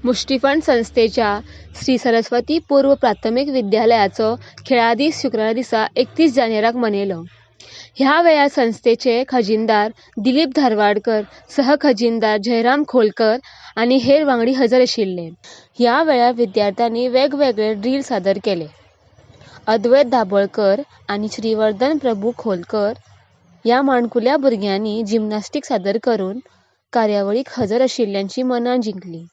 मुष्टिफंड संस्थेच्या श्री सरस्वती पूर्व प्राथमिक विद्यालयाचो खेळा दीस शुक्रारा दिसा 31 जानेराक मनयलो. ह्या वेळार संस्थेचे खजिनदार दिलीप धारवाडकर, सहखजिनदार जयराम खोलकर आनी हेर वांगडी हजर आशिल्ले. ह्या वेळार विद्यार्थ्यांनी वेगवेगळे ड्रील सादर केले. अद्वैत दाबोळकर आनी श्रीवर्धन प्रभू खोलकर ह्या माणकुल्या भुरग्यांनी जिमनास्टीक सादर करून कार्यावळीक हजर आशिल्ल्यांची मनां जिंकली.